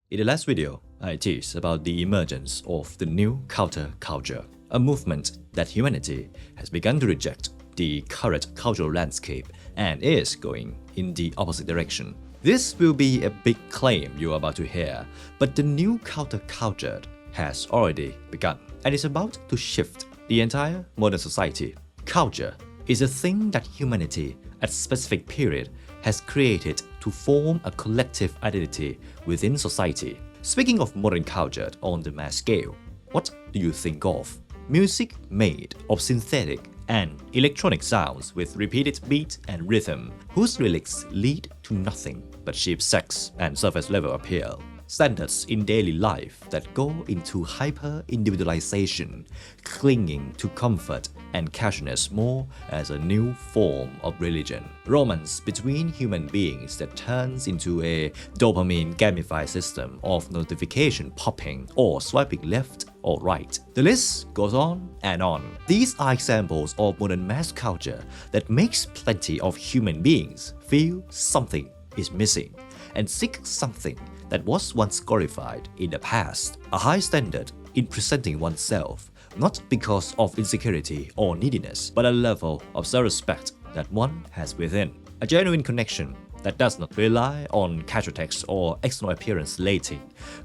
In the last video, I teased about the emergence of the new counterculture, a movement that humanity has begun to reject the current cultural landscape and is going in the opposite direction. This will be a big claim you're about to hear, but the new counterculture has already begun and is about to shift the entire modern society. Culture is a thing that humanity at a specific period has created to form a collective identity within society. Speaking of modern culture on the mass scale, what do you think of? Music made of synthetic and electronic sounds with repeated beat and rhythm, whose lyrics lead to nothing but cheap sex and surface-level appeal. Standards in daily life that go into hyper-individualization, clinging to comfort and casualness more as a new form of religion. Romance between human beings that turns into a dopamine gamified system of notification popping or swiping left or right. The list goes on and on. These are examples of modern mass culture that makes plenty of human beings feel something is missing and seek something that was once glorified in the past. A high standard in presenting oneself, not because of insecurity or neediness, but a level of self-respect that one has within. A genuine connection that does not rely on casual text or external appearance lating,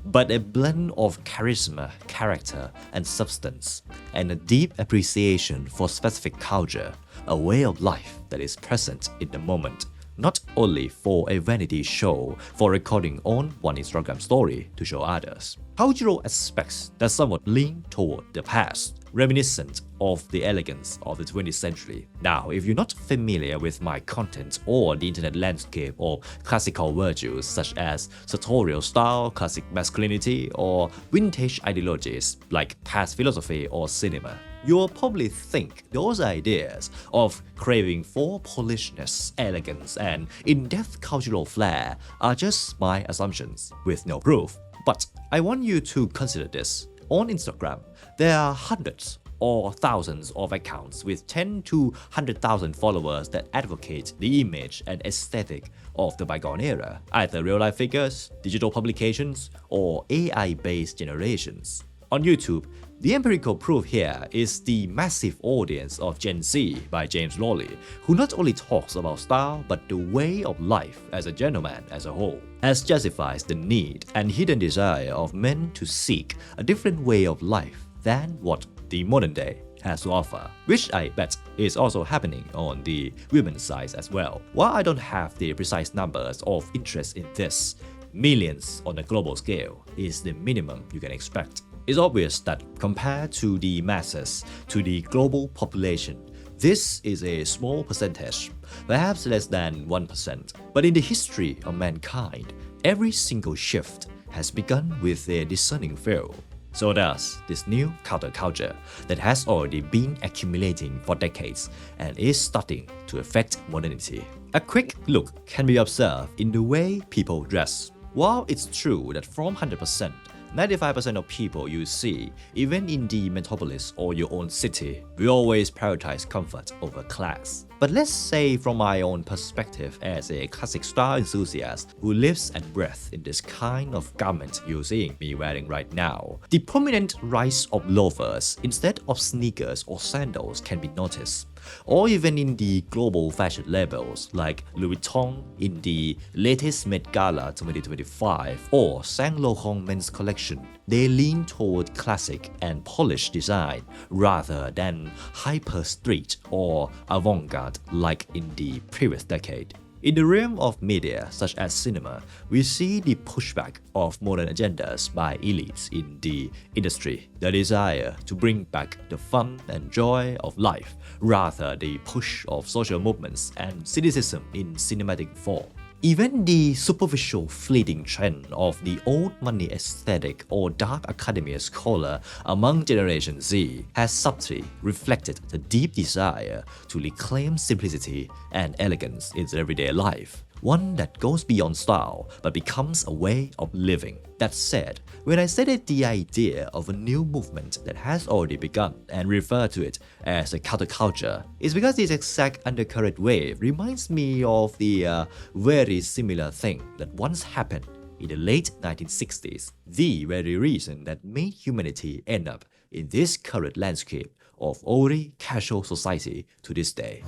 but a blend of charisma, character, and substance, and a deep appreciation for specific culture, a way of life that is present in the moment, not only for a vanity show for recording on one Instagram story to show others. Cultural aspects that somewhat lean toward the past, reminiscent of the elegance of the 20th century. Now, if you're not familiar with my content or the internet landscape or classical virtues such as sartorial style, classic masculinity, or vintage ideologies like past philosophy or cinema, you'll probably think those ideas of craving for polishness, elegance, and in-depth cultural flair are just my assumptions with no proof. But I want you to consider this. On Instagram, there are hundreds or thousands of accounts with 10 to 100,000 followers that advocate the image and aesthetic of the bygone era, either real-life figures, digital publications, or AI-based generations. On YouTube, the empirical proof here is the massive audience of Gen Z by James Lawley, who not only talks about style but the way of life as a gentleman as a whole, as justifies the need and hidden desire of men to seek a different way of life than what the modern day has to offer, which I bet is also happening on the women's side as well. While I don't have the precise numbers of interest in this, millions on a global scale is the minimum you can expect. It's obvious that compared to the masses, to the global population, this is a small percentage, perhaps less than 1%. But in the history of mankind, every single shift has begun with a discerning few. So does this new counterculture that has already been accumulating for decades and is starting to affect modernity. A quick look can be observed in the way people dress. While it's true that from 100%, 95% of people you see, even in the metropolis or your own city, will always prioritize comfort over class. But let's say from my own perspective as a classic style enthusiast who lives and breathes in this kind of garment you're seeing me wearing right now, the prominent rise of loafers instead of sneakers or sandals can be noticed. Or even in the global fashion labels like Louis Vuitton in the latest Met Gala 2025 or Saint Laurent men's collection, they lean toward classic and polished design rather than hyper street or avant-garde like in the previous decade. In the realm of media such as cinema, we see the pushback of modern agendas by elites in the industry, the desire to bring back the fun and joy of life, rather the push of social movements and cynicism in cinematic form. Even the superficial fleeting trend of the old money aesthetic or dark academia scholar among Generation Z has subtly reflected the deep desire to reclaim simplicity and elegance in everyday life, one that goes beyond style but becomes a way of living. That said, when I stated the idea of a new movement that has already begun and refer to it as a counterculture, it's because this exact undercurrent wave reminds me of the very similar thing that once happened in the late 1960s, the very reason that made humanity end up in this current landscape of overly casual society to this day.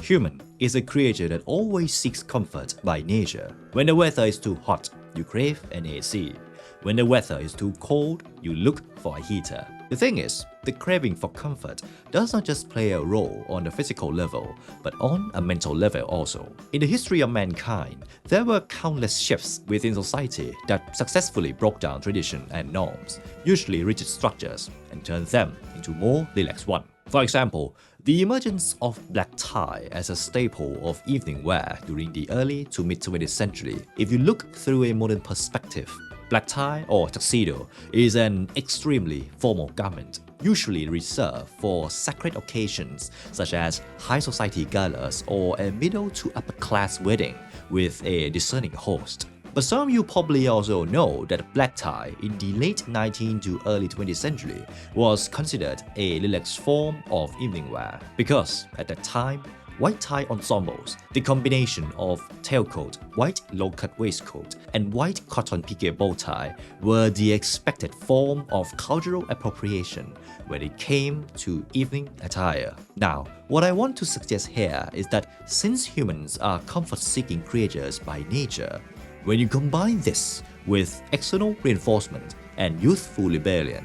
Human is a creature that always seeks comfort by nature. When the weather is too hot, you crave an AC. When the weather is too cold, you look for a heater. The thing is, the craving for comfort does not just play a role on the physical level, but on a mental level also. In the history of mankind, there were countless shifts within society that successfully broke down tradition and norms, usually rigid structures, and turned them into more relaxed ones. For example, the emergence of black tie as a staple of evening wear during the early to mid-20th century. If you look through a modern perspective, black tie or tuxedo is an extremely formal garment, usually reserved for sacred occasions such as high society galas or a middle to upper class wedding with a discerning host. But some of you probably also know that black tie in the late 19th to early 20th century was considered a relaxed form of evening wear because at that time, white tie ensembles, the combination of tailcoat, white low-cut waistcoat, and white cotton piqué bow tie were the expected form of cultural appropriation when it came to evening attire. Now, what I want to suggest here is that since humans are comfort-seeking creatures by nature, when you combine this with external reinforcement and youthful rebellion,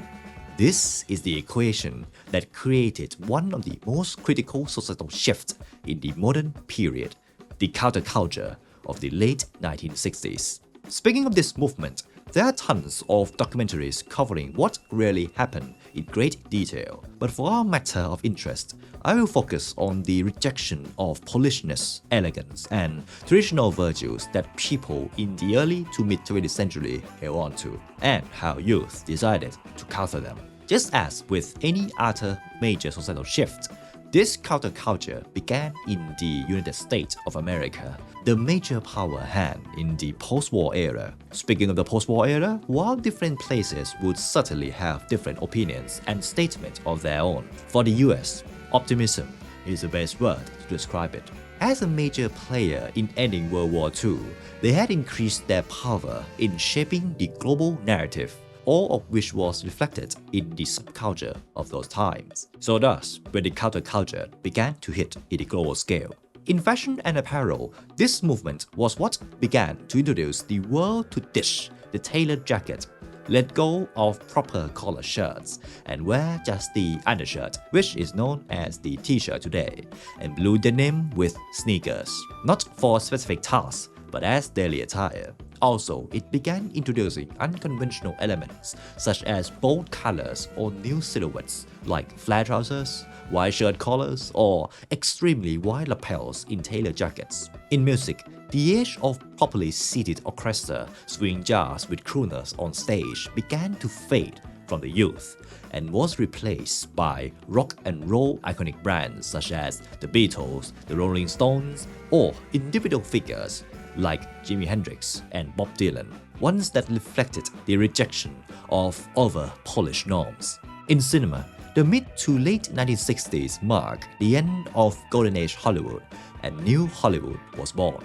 this is the equation that created one of the most critical societal shifts in the modern period, the counterculture of the late 1960s. Speaking of this movement, there are tons of documentaries covering what really happened in great detail, but for our matter of interest, I will focus on the rejection of polishness, elegance, and traditional virtues that people in the early to mid-20th century held on to, and how youth decided to counter them. Just as with any other major societal shift, this counterculture began in the United States of America, the major power hand in the post-war era. Speaking of the post-war era, while different places would certainly have different opinions and statements of their own, for the US, optimism is the best word to describe it. As a major player in ending World War II, they had increased their power in shaping the global narrative, all of which was reflected in the subculture of those times. So thus, when the counterculture began to hit in the global scale. In fashion and apparel, this movement was what began to introduce the world to ditch the tailored jacket, let go of proper collar shirts, and wear just the undershirt, which is known as the t-shirt today, and blue denim with sneakers, not for specific tasks, but as daily attire. Also, it began introducing unconventional elements such as bold colors or new silhouettes like flat trousers, wide shirt collars, or extremely wide lapels in tailored jackets. In music, the age of properly seated orchestra swinging jazz with crooners on stage began to fade from the youth and was replaced by rock and roll iconic brands such as the Beatles, the Rolling Stones, or individual figures like Jimi Hendrix and Bob Dylan, ones that reflected the rejection of over-polished norms. In cinema, the mid to late 1960s marked the end of Golden Age Hollywood, and New Hollywood was born,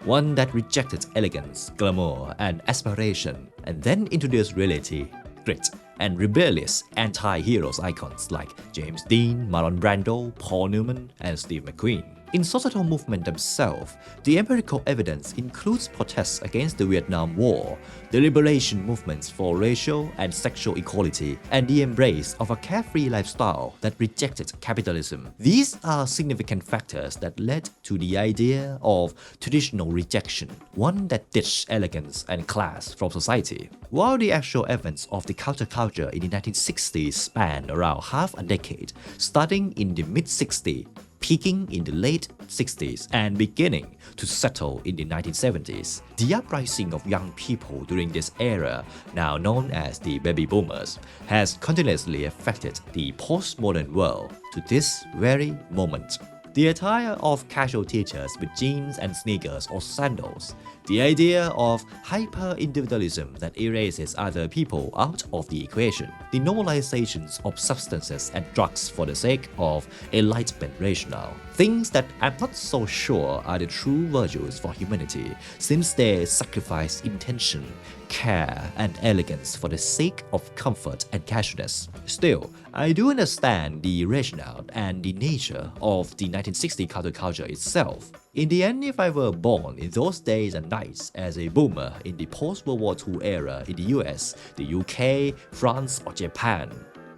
one that rejected elegance, glamour, and aspiration, and then introduced reality, grit, and rebellious anti-heroes icons like James Dean, Marlon Brando, Paul Newman, and Steve McQueen. In societal movement themselves, the empirical evidence includes protests against the Vietnam War, the liberation movements for racial and sexual equality, and the embrace of a carefree lifestyle that rejected capitalism. These are significant factors that led to the idea of traditional rejection, one that ditched elegance and class from society. While the actual events of the counterculture in the 1960s spanned around half a decade, starting in the mid-60s, peaking in the late 60s and beginning to settle in the 1970s. The uprising of young people during this era, now known as the baby boomers, has continuously affected the postmodern world to this very moment. the attire of casual teachers with jeans and sneakers or sandals, the idea of hyper-individualism that erases other people out of the equation, the normalizations of substances and drugs for the sake of enlightenment rationale, things that I'm not so sure are the true virtues for humanity, since they sacrifice intention, care, and elegance for the sake of comfort and casualness. Still, I do understand the rationale and the nature of the 1960 counterculture itself. In the end, if I were born in those days and nights as a boomer in the post-World War II era in the US, the UK, France, or Japan,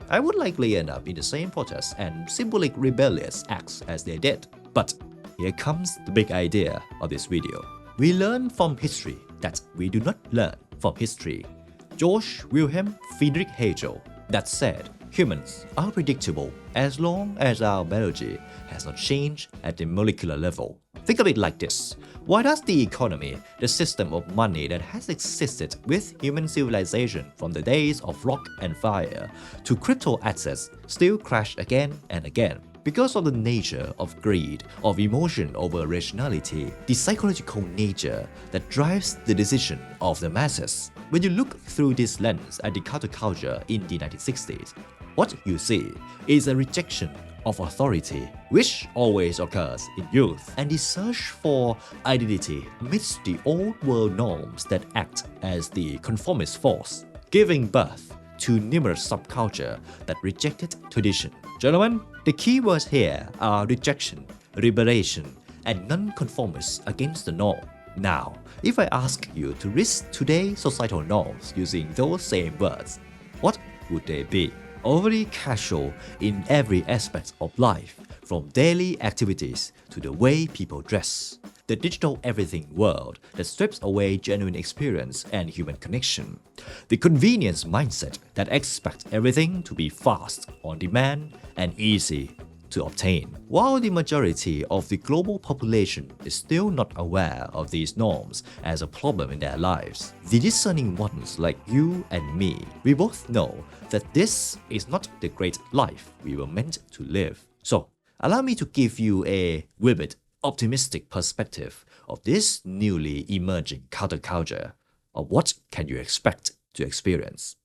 I would likely end up in the same protests and symbolic rebellious acts as they did. But here comes the big idea of this video. We learn from history that we do not learn from history. George Wilhelm Friedrich Hegel that said, humans are predictable as long as our biology has not changed at the molecular level. Think of it like this. Why does the economy, the system of money that has existed with human civilization from the days of rock and fire to crypto assets, still crash again and again? Because of the nature of greed, of emotion over rationality, the psychological nature that drives the decision of the masses. When you look through this lens at the counterculture in the 1960s, what you see is a rejection of authority, which always occurs in youth, and the search for identity amidst the old world norms that act as the conformist force, giving birth to numerous subculture that rejected tradition. Gentlemen, the key words here are rejection, liberation, and non-conformist against the norm. Now, if I ask you to list today's societal norms using those same words, what would they be? Overly casual in every aspect of life, from daily activities to the way people dress. The digital everything world that strips away genuine experience and human connection. The convenience mindset that expects everything to be fast, on demand, and easy to obtain. While the majority of the global population is still not aware of these norms as a problem in their lives, the discerning ones like you and me, we both know that this is not the great life we were meant to live. So, allow me to give you a vivid, optimistic perspective of this newly emerging counterculture. Of what can you expect to experience?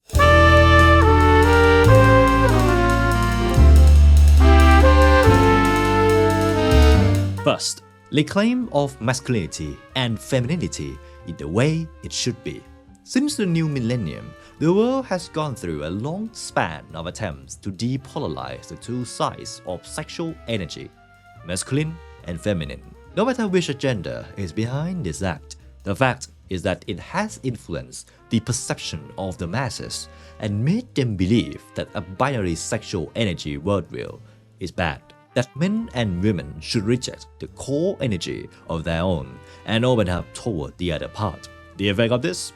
First, the claim of masculinity and femininity in the way it should be. Since the new millennium, the world has gone through a long span of attempts to depolarize the two sides of sexual energy, masculine and feminine. No matter which agenda is behind this act, the fact is that it has influenced the perception of the masses and made them believe that a binary sexual energy worldview is bad, that men and women should reject the core energy of their own and open up toward the other part. The effect of this?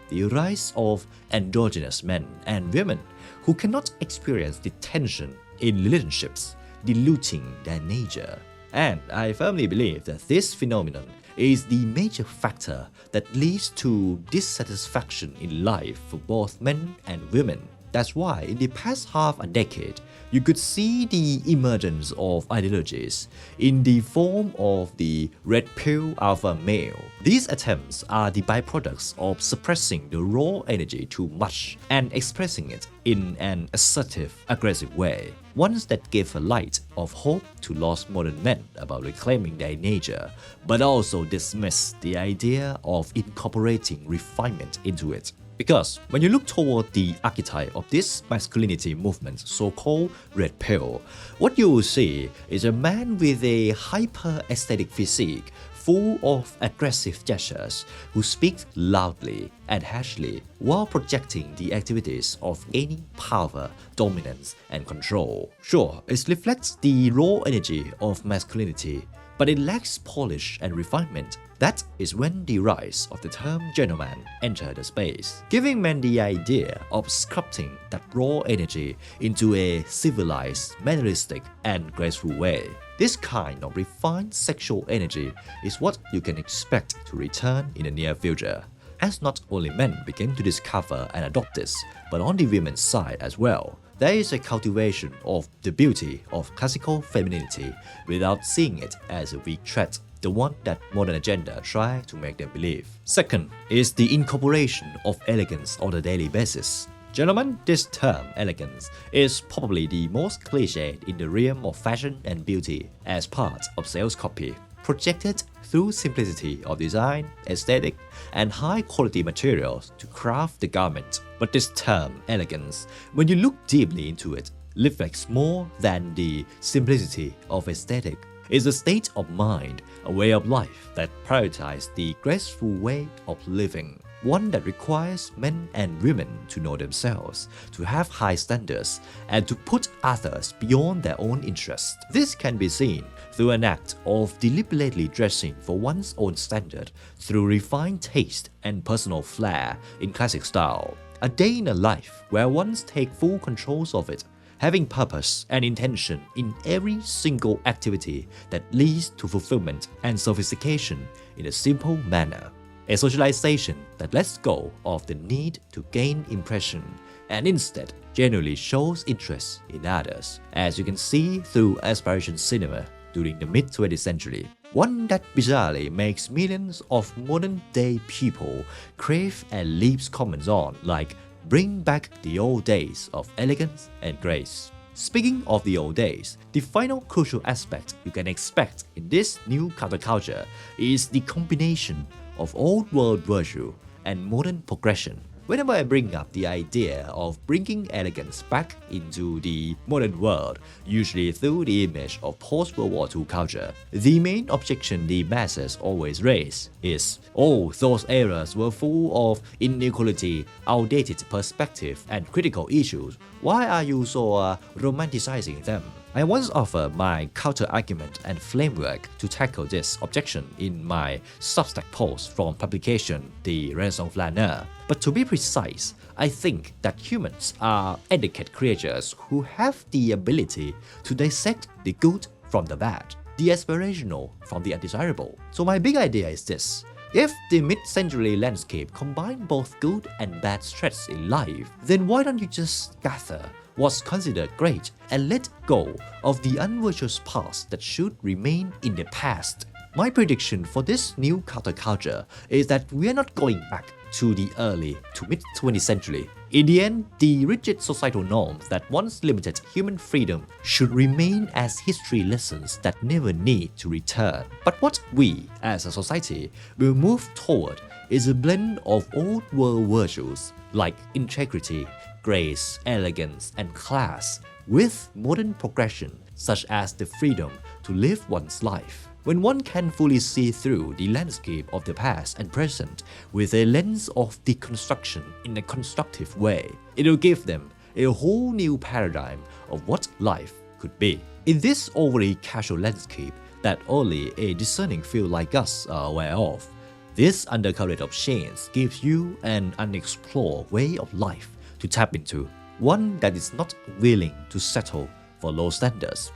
The rise of androgynous men and women who cannot experience the tension in relationships, diluting their nature. And I firmly believe that this phenomenon is the major factor that leads to dissatisfaction in life for both men and women. That's why in the past half a decade, you could see the emergence of ideologies in the form of the red pill alpha male. These attempts are the byproducts of suppressing the raw energy too much and expressing it in an assertive, aggressive way. Ones that give a light of hope to lost modern men about reclaiming their nature, but also dismiss the idea of incorporating refinement into it. Because when you look toward the archetype of this masculinity movement's so-called red pill, what you will see is a man with a hyper-aesthetic physique full of aggressive gestures who speaks loudly and harshly while projecting the activities of gaining power, dominance, and control. Sure, it reflects the raw energy of masculinity, but it lacks polish and refinement. That is when the rise of the term gentleman entered the space, giving men the idea of sculpting that raw energy into a civilized, manneristic, and graceful way. This kind of refined sexual energy is what you can expect to return in the near future, as not only men begin to discover and adopt this, but on the women's side as well. there is a cultivation of the beauty of classical femininity without seeing it as a weak trait, the one that modern agenda try to make them believe. Second is the incorporation of elegance on a daily basis. Gentlemen, this term elegance is probably the most cliched in the realm of fashion and beauty as part of sales copy, projected through simplicity of design, aesthetic, and high-quality materials to craft the garment. But this term elegance, when you look deeply into it, reflects more than the simplicity of aesthetic. It's a state of mind, a way of life that prioritizes the graceful way of living. One that requires men and women to know themselves, to have high standards, and to put others beyond their own interests. This can be seen through an act of deliberately dressing for one's own standard, through refined taste and personal flair in classic style. A day in a life where one's take full control of it, having purpose and intention in every single activity that leads to fulfillment and sophistication in a simple manner. A socialization that lets go of the need to gain impression and instead genuinely shows interest in others, as you can see through aspiration cinema during the mid-20th century. One that bizarrely makes millions of modern-day people crave and leaves comments on, like "bring back the old days of elegance and grace." Speaking of the old days, the final crucial aspect you can expect in this new counterculture is the combination of old world virtue and modern progression. Whenever I bring up the idea of bringing elegance back into the modern world, usually through the image of post-World War II culture, the main objection the masses always raise is, "Oh, those eras were full of inequality, outdated perspective, and critical issues. Why are you so romanticizing them?" I once offered my counter-argument and framework to tackle this objection in my Substack post from publication The Renaissance Flâneur. But to be precise, I think that humans are educated creatures who have the ability to dissect the good from the bad, the aspirational from the undesirable. So my big idea is this: if the mid-century landscape combined both good and bad traits in life, then why don't you just gather what's considered great and let go of the unvirtuous past that should remain in the past? My prediction for this new counterculture is that we are not going back to the early to mid-20th century. In the end, the rigid societal norms that once limited human freedom should remain as history lessons that never need to return. But what we, as a society, will move toward is a blend of old world virtues like integrity, grace, elegance, and class, with modern progression such as the freedom to live one's life. When one can fully see through the landscape of the past and present with a lens of deconstruction in a constructive way, it will give them a whole new paradigm of what life could be. In this overly casual landscape that only a discerning few like us are aware of, this undercurrent of chains gives you an unexplored way of life to tap into, one that is not willing to settle for low standards,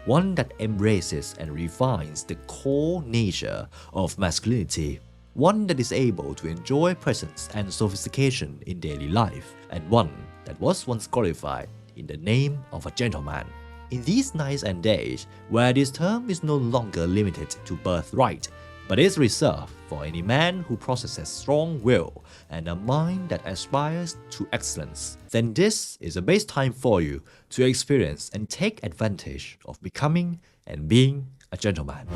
one that embraces and refines the core nature of masculinity, one that is able to enjoy presence and sophistication in daily life, and one that was once glorified in the name of a gentleman. In these nights and days, where this term is no longer limited to birthright, but is reserved for any man who possesses strong will and a mind that aspires to excellence, then this is the best time for you to experience and take advantage of becoming and being a gentleman.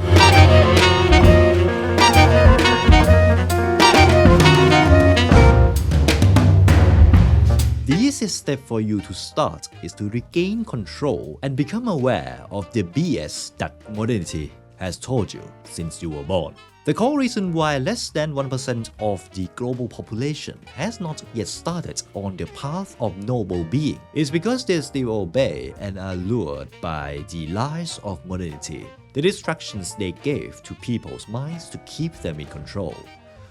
The easiest step for you to start is to regain control and become aware of the BS that modernity has told you since you were born. The core reason why less than 1% of the global population has not yet started on the path of noble being is because they still obey and are lured by the lies of modernity, the distractions they gave to people's minds to keep them in control.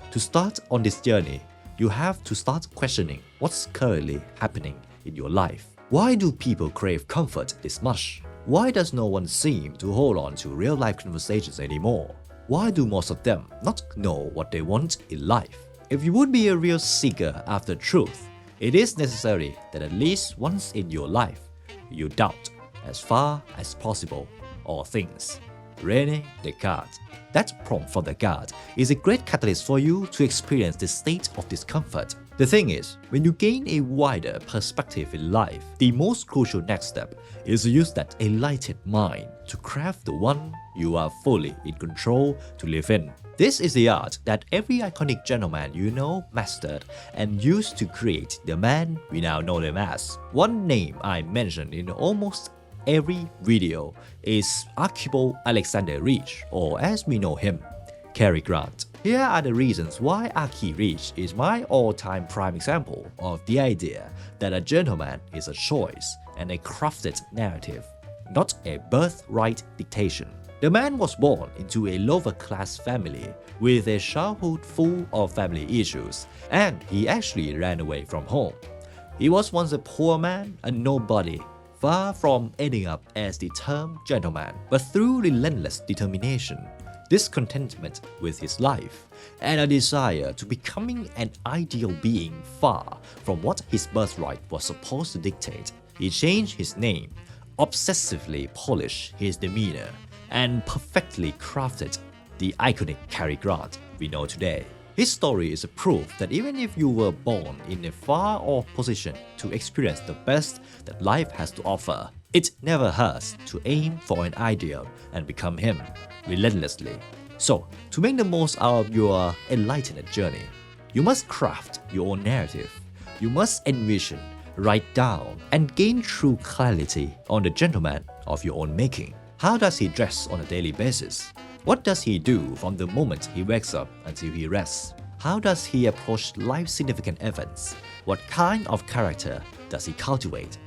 To start on this journey, you have to start questioning what's currently happening in your life. Why do people crave comfort this much? Why does no one seem to hold on to real-life conversations anymore? Why do most of them not know what they want in life? If you would be a real seeker after truth, It is necessary that at least once in your life, you doubt as far as possible all things. René Descartes. That prompt from Descartes is a great catalyst for you to experience the state of discomfort. The thing is, when you gain a wider perspective in life, the most crucial next step is to use that enlightened mind to craft the one you are fully in control to live in. This is the art that every iconic gentleman you know mastered and used to create the man we now know them as. One name I mentioned in almost every video is Archibald Alexander Rich, or as we know him, Cary Grant. Here are the reasons why Archie Rich is my all-time prime example of the idea that a gentleman is a choice and a crafted narrative, not a birthright dictation. The man was born into a lower-class family with a childhood full of family issues, and he actually ran away from home. He was once a poor man, a nobody, far from ending up as the term gentleman, but through relentless determination, discontentment with his life, and a desire to becoming an ideal being far from what his birthright was supposed to dictate, he changed his name, obsessively polished his demeanor, and perfectly crafted the iconic Cary Grant we know today. His story is a proof that even if you were born in a far-off position to experience the best that life has to offer, it never hurts to aim for an ideal and become him relentlessly. So, to make the most out of your enlightened journey, you must craft your own narrative. You must envision, write down, and gain true clarity on the gentleman of your own making. How does he dress on a daily basis? What does he do from the moment he wakes up until he rests? How does he approach life's significant events? What kind of character does he cultivate?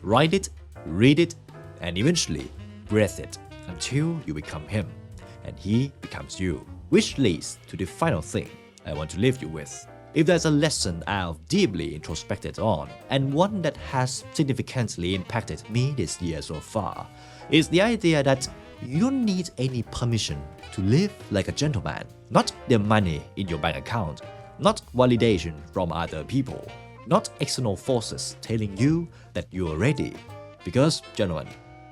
Write it, read it, and eventually breathe it until you become him and he becomes you. Which leads to the final thing I want to leave you with. If there's a lesson I've deeply introspected on, and one that has significantly impacted me this year so far, is the idea that you don't need any permission to live like a gentleman. Not the money in your bank account, not validation from other people, not external forces telling you that you're ready. Because, gentlemen,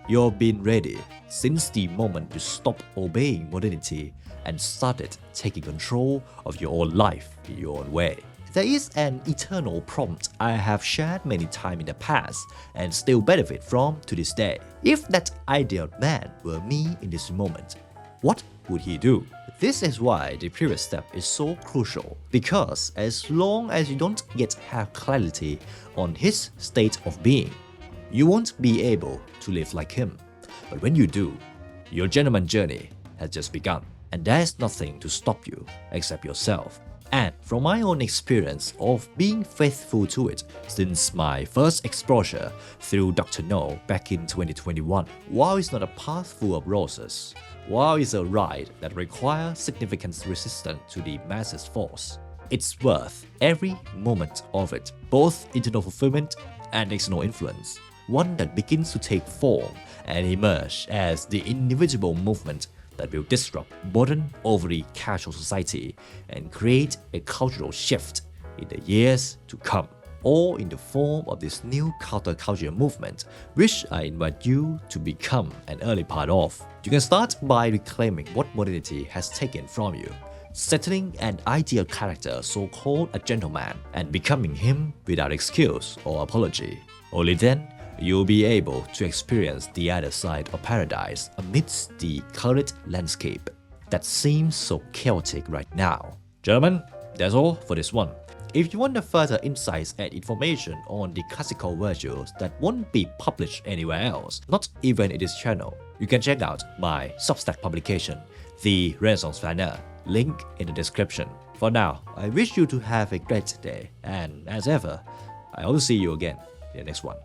you've been ready since the moment you stopped obeying modernity and started taking control of your own life in your own way. There is an eternal prompt I have shared many times in the past and still benefit from to this day. If that ideal man were me in this moment, what would he do? This is why the previous step is so crucial, because as long as you don't yet have clarity on his state of being, you won't be able to live like him. But when you do, your gentleman journey has just begun, and there's nothing to stop you except yourself. And from my own experience of being faithful to it since my first exposure through Dr. No back in 2021, while it's not a path full of roses, while it's a ride that requires significant resistance to the masses' force, it's worth every moment of it, both internal fulfillment and external influence, one that begins to take form and emerge as the inevitable movement that will disrupt modern, overly casual society and create a cultural shift in the years to come, all in the form of this new counterculture movement, which I invite you to become an early part of. You can start by reclaiming what modernity has taken from you, settling an ideal character so-called a gentleman, and becoming him without excuse or apology. Only then, you'll be able to experience the other side of paradise amidst the current landscape that seems so chaotic right now. Gentlemen, that's all for this one. If you want the further insights and information on the classical virtues that won't be published anywhere else, not even in this channel, you can check out my Substack publication, The Renaissance Flâneur, link in the description. For now, I wish you to have a great day, and as ever, I hope to see you again in the next one.